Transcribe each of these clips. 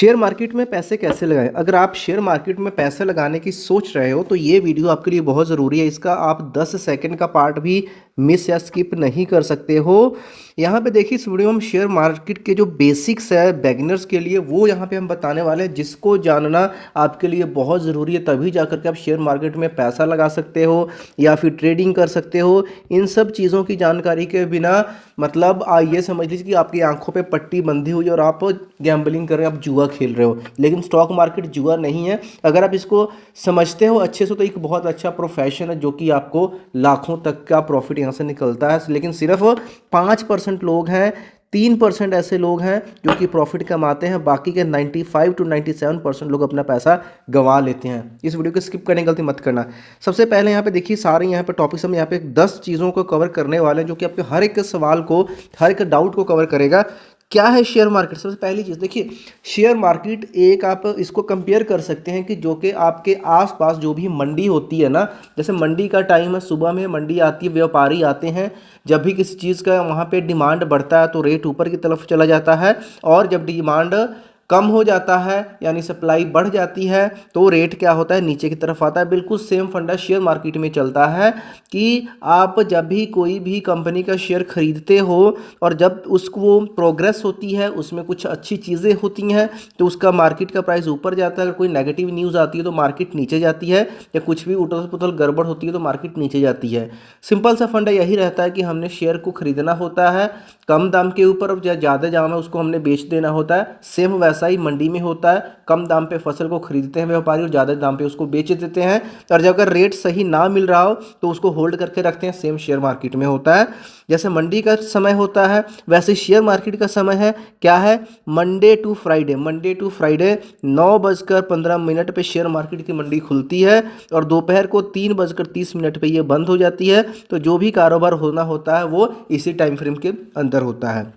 Share market में पैसे कैसे लगाएं? अगर आप शेयर मार्केट में पैसे लगाने की सोच रहे हो तो ये वीडियो आपके लिए बहुत ज़रूरी है। इसका आप 10 सेकंड का पार्ट भी मिस या स्किप नहीं कर सकते हो। यहाँ पे देखिए, इस वीडियो में हम शेयर मार्केट के जो बेसिक्स है बिगिनर्स के लिए वो यहाँ पे हम बताने वाले हैं, जिसको जानना आपके लिए बहुत ज़रूरी है। तभी जाकर के आप शेयर मार्केट में पैसा लगा सकते हो या फिर ट्रेडिंग कर सकते हो। इन सब चीज़ों की जानकारी के बिना मतलब ये समझ लीजिए कि आपकी आंखों पे पट्टी बंधी हुई है और आप गैम्बलिंग कर रहे हो, आप जुआ खेल रहे हो। लेकिन स्टॉक मार्केट जुआ नहीं है। अगर आप इसको समझते हो अच्छे से तो एक बहुत अच्छा प्रोफेशन है, जो कि आपको लाखों तक का प्रॉफिट यहाँ से निकलता है। लेकिन सिर्फ 5% लोग हैं, 3% ऐसे लोग हैं जो कि प्रॉफिट कमाते हैं। बाकी के 95 to 97% लोग अपना पैसा गंवा लेते हैं। इस वीडियो को स्किप करने की गलती मत करना। सबसे पहले यहाँ पे देखिए, सारे यहाँ पे टॉपिक्स हम यहाँ पे 10 चीज़ों को कवर करने वाले हैं, जो कि आपके हर एक सवाल को, हर एक डाउट को कवर करेगा। क्या है शेयर मार्केट? सबसे पहली चीज़ देखिए, शेयर मार्केट एक आप इसको कंपेयर कर सकते हैं कि जो कि आपके आसपास जो भी मंडी होती है ना, जैसे मंडी का टाइम है, सुबह में मंडी आती है, व्यापारी आते हैं। जब भी किसी चीज़ का वहाँ पे डिमांड बढ़ता है तो रेट ऊपर की तरफ चला जाता है, और जब डिमांड कम हो जाता है यानी सप्लाई बढ़ जाती है तो रेट क्या होता है, नीचे की तरफ आता है। बिल्कुल सेम फंडा शेयर मार्केट में चलता है कि आप जब भी कोई भी कंपनी का शेयर खरीदते हो और जब उसको प्रोग्रेस होती है, उसमें कुछ अच्छी चीज़ें होती हैं तो उसका मार्केट का प्राइस ऊपर जाता है। अगर कोई नेगेटिव न्यूज़ आती है तो मार्केट नीचे जाती है, या कुछ भी उथल पुथल गड़बड़ होती है तो मार्केट नीचे जाती है। सिंपल सा फंडा यही रहता है कि हमने शेयर को खरीदना होता है कम दाम के ऊपर, और ज़्यादा दाम है उसको हमने बेच देना होता है। सेम वैसा ही मंडी में होता है, कम दाम पे फसल को खरीदते हैं व्यापारी और ज़्यादा दाम पे उसको बेच देते हैं। और जब अगर रेट सही ना मिल रहा हो तो उसको होल्ड करके रखते हैं। सेम शेयर मार्केट में होता है। जैसे मंडी का समय होता है वैसे शेयर मार्केट का समय है। क्या है? Monday to Friday. Monday to Friday 9:15 पे शेयर मार्केट की मंडी खुलती है और दोपहर को 3:30 पे ये बंद हो जाती है। तो जो भी कारोबार होना होता है वो इसी टाइम फ्रेम के अंदर होता है।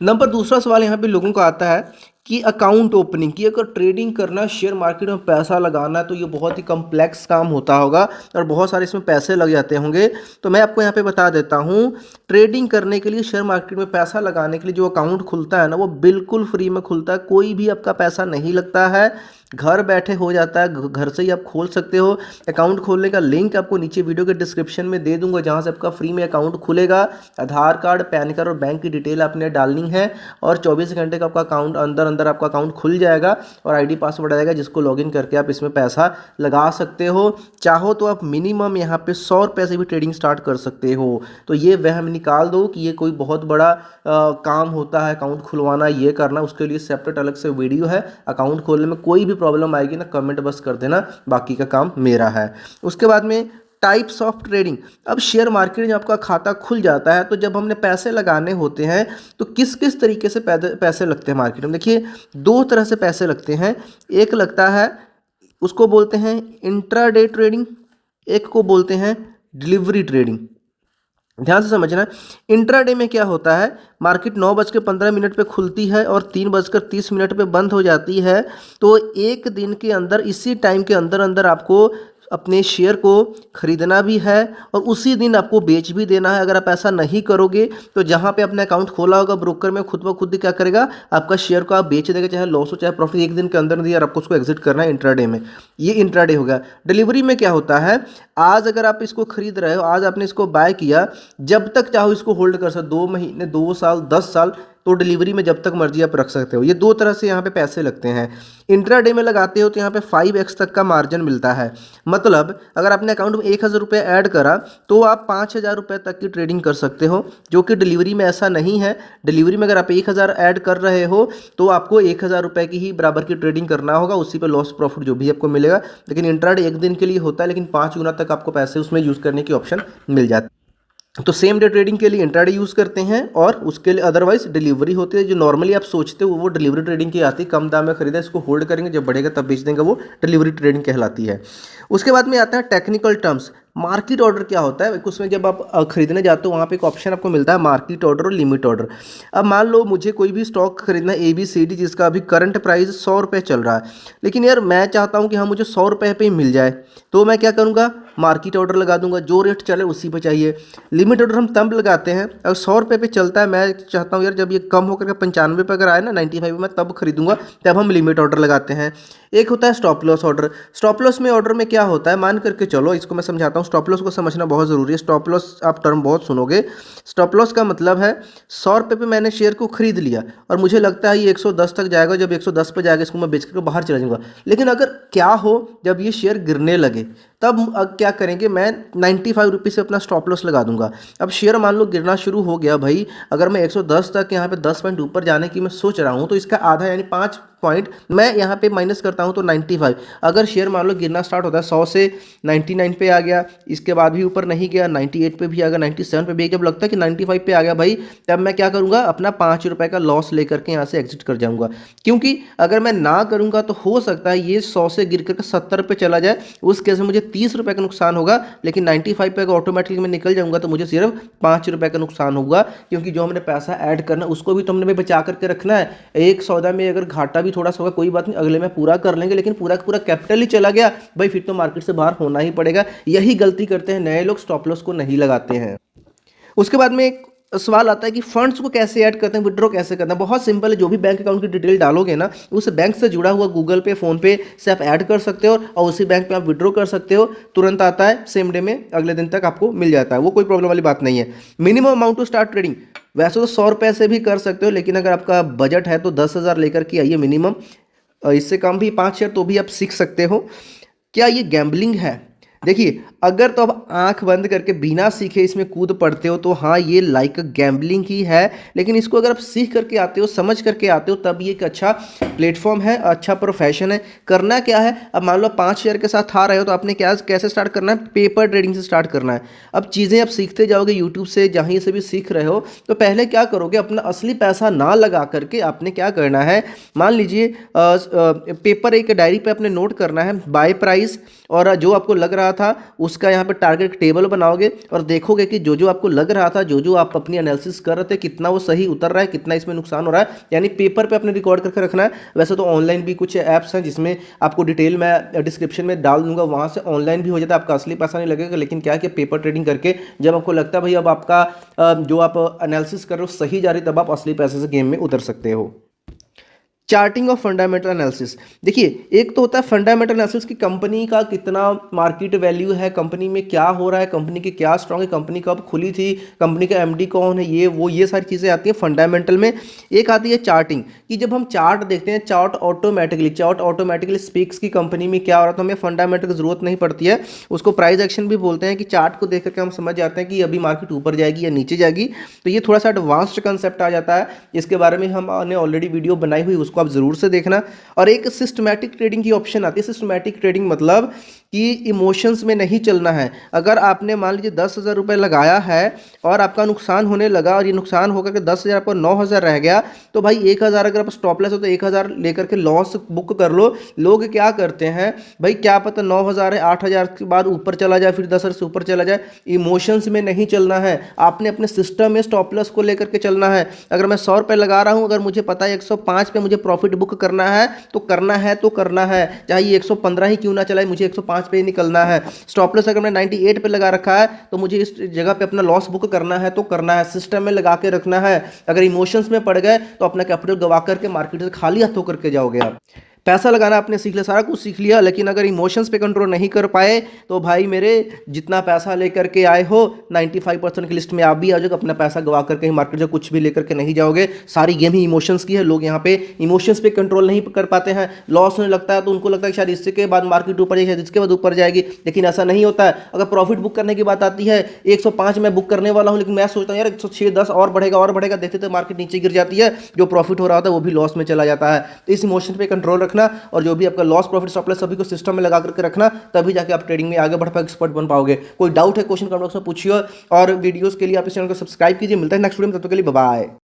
नंबर दूसरा सवाल यहाँ पे लोगों का आता है कि अकाउंट ओपनिंग की, अगर ट्रेडिंग करना, शेयर मार्केट में पैसा लगाना है तो ये बहुत ही कम्प्लेक्स काम होता होगा और बहुत सारे इसमें पैसे लग जाते होंगे। तो मैं आपको यहाँ पे बता देता हूँ, ट्रेडिंग करने के लिए, शेयर मार्केट में पैसा लगाने के लिए जो अकाउंट खुलता है ना, वो बिल्कुल फ्री में खुलता है। कोई भी आपका पैसा नहीं लगता है, घर बैठे हो जाता है, घर से ही आप खोल सकते हो। अकाउंट खोलने का लिंक आपको नीचे वीडियो के डिस्क्रिप्शन में दे दूंगा, जहाँ से आपका फ्री में अकाउंट खुलेगा। आधार कार्ड, पैन कार्ड और बैंक की डिटेल आपने डालनी है और 24 घंटे का आपका अकाउंट अंदर आपका अकाउंट खुल जाएगा और आईडी पासवर्ड आएगा, जिसको लॉगिन करके आप इसमें पैसा लगा सकते हो। चाहो तो आप मिनिमम यहाँ पे 100 रुपये से भी ट्रेडिंग स्टार्ट कर सकते हो। तो ये वहम निकाल दो कि ये कोई बहुत बड़ा काम होता है अकाउंट खुलवाना, ये करना। उसके लिए सेपरेट अलग से वीडियो है। अकाउंट खोलने में कोई भी प्रॉब्लम आएगी ना, कमेंट बस कर देना, बाकी का काम मेरा है। उसके बाद में टाइप्स ऑफ ट्रेडिंग। अब शेयर मार्केट में आपका खाता खुल जाता है तो जब हमने पैसे लगाने होते हैं तो किस किस तरीके से पैसे लगते हैं मार्केट में? देखिए, दो तरह से पैसे लगते हैं। एक लगता है, उसको बोलते हैं इंट्राडे ट्रेडिंग, एक को बोलते हैं डिलीवरी ट्रेडिंग। ध्यान से समझना। इंट्राडे में क्या होता है, मार्केट 9:15 पे खुलती है और 3:30 पे बंद हो जाती है। तो एक दिन के अंदर, इसी टाइम के अंदर अंदर आपको अपने शेयर को खरीदना भी है और उसी दिन आपको बेच भी देना है। अगर आप ऐसा नहीं करोगे तो जहां पे अपना अकाउंट खोला होगा ब्रोकर में, खुद ब खुद ही क्या करेगा, आपका शेयर को आप बेच देगा, चाहे लॉस हो चाहे प्रॉफिट। एक दिन के अंदर अंदर आपको उसको एग्जिट करना है इंट्राडे में। ये इंट्राडे हो गया। डिलीवरी में क्या होता है, आज अगर आप इसको खरीद रहे हो, आज आपने इसको बाय किया, जब तक चाहो इसको होल्ड कर सकते, 2 महीने, 2 साल, 10 साल, तो डिलीवरी में जब तक मर्जी आप रख सकते हो। ये दो तरह से यहाँ पे पैसे लगते हैं। इंट्राडे में लगाते हो तो यहाँ पे 5x तक का मार्जिन मिलता है। मतलब अगर आपने अकाउंट में 1000 रुपये ऐड करा तो आप 5000 रुपये तक की ट्रेडिंग कर सकते हो, जो कि डिलीवरी में ऐसा नहीं है। डिलीवरी में अगर आप 1000 ऐड कर रहे हो तो आपको 1000 रुपये की ही बराबर की ट्रेडिंग करना होगा, उसी पे लॉस प्रॉफिट जो भी आपको मिलेगा। लेकिन इंट्राडे एक दिन के लिए होता है, लेकिन 5 गुना तक आपको पैसे उसमें यूज़ करने की ऑप्शन मिल जाती है। तो सेम डे ट्रेडिंग के लिए इंट्राडे यूज़ करते हैं और उसके लिए अदरवाइज डिलीवरी होती है। जो नॉर्मली आप सोचते हो वो डिलीवरी ट्रेडिंग की आती है, कम दाम में खरीदा, इसको होल्ड करेंगे, जब बढ़ेगा तब बेच देंगे, वो डिलीवरी ट्रेडिंग कहलाती है। उसके बाद में आता है टेक्निकल टर्म्स। मार्केट ऑर्डर क्या होता है, उसमें जब आप खरीदने जाते हो वहाँ पे एक ऑप्शन आपको मिलता है मार्केट ऑर्डर और लिमिट ऑर्डर। अब मान लो मुझे कोई भी स्टॉक खरीदना है ABCD, जिसका अभी करंट प्राइस 100 रुपये चल रहा है, लेकिन यार मैं चाहता हूँ कि हाँ मुझे 100 रुपये पे ही मिल जाए, तो मैं क्या करूँगा, मार्केट ऑर्डर लगा दूंगा, जो रेट चले उसी पे चाहिए। लिमिट ऑर्डर हम तब लगाते हैं अगर 100 रुपये पे चलता है, मैं चाहता हूँ यार जब ये कम होकर के 95 पे अगर आए ना, 95 में तब खरीदूंगा, तब हम लिमिट ऑर्डर लगाते हैं। एक होता है stop loss order. Stop loss में ऑर्डर में क्या होता है, मान करके चलो, इसको मैं समझाता हूँ, स्टॉप लॉस को समझना बहुत ज़रूरी है। स्टॉप लॉस आप टर्म बहुत सुनोगे। स्टॉप लॉस का मतलब है 100 रुपये पे मैंने शेयर को खरीद लिया और मुझे लगता है ये 110 तक जाएगा, जब 110 पे जाएगा इसको मैं बेच करके बाहर चला जाऊंगा। लेकिन अगर क्या हो, जब ये शेयर गिरने लगे तब क्या करेंगे, मैं 95 रुपये से अपना स्टॉप लॉस लगा दूंगा। अब शेयर मान लो गिरना शुरू हो गया भाई, अगर मैं 110 तक यहाँ पे 10 पॉइंट ऊपर जाने की मैं सोच रहा हूँ, तो इसका आधा यानी 5 पॉइंट मैं यहाँ पे माइनस करता हूँ तो 95। अगर शेयर मान लो गिरना स्टार्ट होता है 100 से 99 पे आ गया, इसके बाद भी ऊपर नहीं गया, 98 पे भी आ गया, 97 पे भी, जब लगता है कि 95 पे आ गया भाई, तब मैं क्या करूँगा, अपना 5 रुपये का लॉस लेकर के यहाँ से एग्जिट कर जाऊँगा। क्योंकि अगर मैं ना करूँगा तो हो सकता है ये 100 से गिर करके 70 पे चला जाए, उस केस में मुझे 30 रुपये का नुकसान होगा। लेकिन 95 पे अगर ऑटोमेटिकली मैं निकल जाऊँगा तो मुझे सिर्फ 5 रुपये का नुकसान होगा, क्योंकि जो हमने पैसा ऐड करना उसको भी तो हमने बचा करके रखना है। एक सौदा में अगर घाटा भी थोड़ा सा होगा कोई बात नहीं, अगले में पूरा कर लेंगे, लेकिन पूरा का पूरा कैपिटल ही चला गया भाई, फिर तो मार्केट से बाहर होना ही पड़ेगा। यही गलती करते हैं नए लोग, स्टॉप लॉस को नहीं लगाते हैं। उसके बाद में एक सवाल आता है कि फंड्स को कैसे ऐड करते हैं, विड्रॉ कैसे करते हैं। बहुत सिंपल है, जो भी बैंक अकाउंट की डिटेल डालोगे ना, उस बैंक से जुड़ा हुआ गूगल पे, फोन पे से आप ऐड कर सकते हो और उसी बैंक पे आप विड्रॉ कर सकते हो। तुरंत आता है, सेम डे में, अगले दिन तक आपको मिल जाता है, वो कोई प्रॉब्लम वाली बात नहीं है। Minimum amount to start trading, वैसे तो 100 रुपये से भी कर सकते हो, लेकिन अगर आपका बजट है तो 10,000 लेकर के आइए मिनिमम। इससे कम भी 5 शेयर तो भी आप सीख सकते हो। क्या ये गैम्बलिंग है? देखिए, अगर तो आप आंख बंद करके बिना सीखे इसमें कूद पड़ते हो तो हाँ ये लाइक गैम्बलिंग ही है। लेकिन इसको अगर आप सीख करके आते हो, समझ करके आते हो, तब ये एक अच्छा प्लेटफॉर्म है, अच्छा प्रोफेशन है। करना क्या है, अब मान लो 5 शेयर के साथ आ रहे हो तो आपने क्या कैसे स्टार्ट करना है, पेपर ट्रेडिंग से स्टार्ट करना है। अब चीज़ें आप सीखते जाओगे यूट्यूब से, जहाँ से भी सीख रहे हो, तो पहले क्या करोगे, अपना असली पैसा ना लगा करके आपने क्या करना है, मान लीजिए पेपर, एक डायरी पे अपने नोट करना है बाय प्राइस, और जो आपको लग रहा था उसका यहाँ पे टारगेट टेबल बनाओगे और देखोगे कि जो जो आपको लग रहा था, जो जो आप अपनी एनालिसिस कर रहे थे, कितना वो सही उतर रहा है, कितना इसमें नुकसान हो रहा है, यानी पेपर पे अपने रिकॉर्ड करके रखना है। वैसे तो ऑनलाइन भी कुछ ऐप्स हैं जिसमें आपको डिटेल मैं डिस्क्रिप्शन में डाल दूंगा, वहाँ से ऑनलाइन भी हो जाता है, आपका असली पैसा नहीं लगेगा। लेकिन क्या है कि पेपर ट्रेडिंग करके जब आपको लगता है भाई अब आपका जो आप एनालिसिस कर रहे हो सही जा रही, तब आप असली पैसे से गेम में उतर सकते हो। चार्टिंग ऑफ फंडामेंटल एनालिसिस, देखिए एक तो होता है फंडामेंटल एनालिसिस की कंपनी का कितना मार्केट वैल्यू है, कंपनी में क्या हो रहा है, कंपनी की क्या स्ट्रांग है, कंपनी कब खुली थी, कंपनी का एमडी कौन है, ये वो ये सारी चीज़ें आती हैं फंडामेंटल में। एक आती है चार्टिंग, कि जब हम चार्ट देखते हैं, चार्ट ऑटोमेटिकली स्पीक्स की कंपनी में क्या हो रहा है, तो हमें फंडामेंटल की जरूरत नहीं पड़ती है। उसको प्राइस एक्शन भी बोलते हैं, कि चार्ट को देख करके हम समझ जाते हैं कि अभी मार्केट ऊपर जाएगी या नीचे जाएगी। तो ये थोड़ा सा एडवांस्ड कंसेप्ट आ जाता है, इसके बारे में हमने ऑलरेडी वीडियो बनाई हुई, उसको आप जरूर से देखना। और एक सिस्टमैटिक ट्रेडिंग की ऑप्शन आती है। सिस्टमैटिक ट्रेडिंग मतलब कि इमोशंस में नहीं चलना है। अगर आपने मान लीजिए 10,000 रुपये लगाया है और आपका नुकसान होने लगा और ये नुकसान होकर के 10,000 पर 9,000 रह गया, तो भाई 1,000 अगर आप स्टॉप लॉस हो तो 1,000 लेकर के लॉस बुक कर लो। लोग क्या करते हैं भाई, क्या पता 9,000 है, 8,000 के बाद ऊपर चला जाए, फिर 10,000 से ऊपर चला जाए। इमोशंस में नहीं चलना है, आपने अपने सिस्टम में स्टॉप लॉस को लेकर के चलना है। अगर मैं 100 रुपये लगा रहा हूं, अगर मुझे पता है 105 पे मुझे प्रॉफिट बुक करना है तो करना है, तो करना है, चाहे ये 115 ही क्यों ना चलाए, मुझे 105 पे ही निकलना है। स्टॉप लॉस अगर मैं 98 पे लगा रखा है तो मुझे इस जगह पे अपना लॉस बुक करना है, तो करना है, सिस्टम में लगा के रखना है। अगर इमोशंस में पड़ गए तो अपना कैपिटल गवा करके मार्केट से खाली हाथ होकर के जाओगे आप। पैसा लगाना आपने सीख लिया, सारा कुछ सीख लिया, लेकिन अगर इमोशंस पे कंट्रोल नहीं कर पाए तो भाई मेरे, जितना पैसा लेकर के आए हो 95% की लिस्ट में आप भी आ जाओगे, अपना पैसा गवा करके मार्केट से कुछ भी लेकर के नहीं जाओगे। सारी गेम ही इमोशंस की है। लोग यहाँ पे इमोशंस पे कंट्रोल नहीं कर पाते हैं, लॉस होने लगता है तो उनको लगता है कि शायद इसके बाद मार्केट ऊपर जाएगी, शायद इसके बाद ऊपर जाएगी, लेकिन ऐसा नहीं होता है। अगर प्रॉफिट बुक करने की बात आती है, 105 मैं बुक करने वाला हूँ, लेकिन मैं सोचता हूँ यार 106, 10 और बढ़ेगा, देखते तो मार्केट नीचे गिर जाती है, जो प्रॉफिट हो रहा होता है वो भी लॉस में चला जाता है। तो इस इमोशन पे कंट्रोल रखना, और जो भी आपका लॉस प्रॉफिट स्टॉप लॉस सभी को सिस्टम में लगा करके रखना, तभी जाके आप ट्रेडिंग में आगे बढ़ पाओगे, एक्सपर्ट बन पाओगे। कोई डाउट है, क्वेश्चन कमेंट बॉक्स में पूछिए, और वीडियोस के लिए आप इस चैनल को सब्सक्राइब कीजिए। मिलता है नेक्स्ट वीडियो में, तब तक के लिए बाय बाय।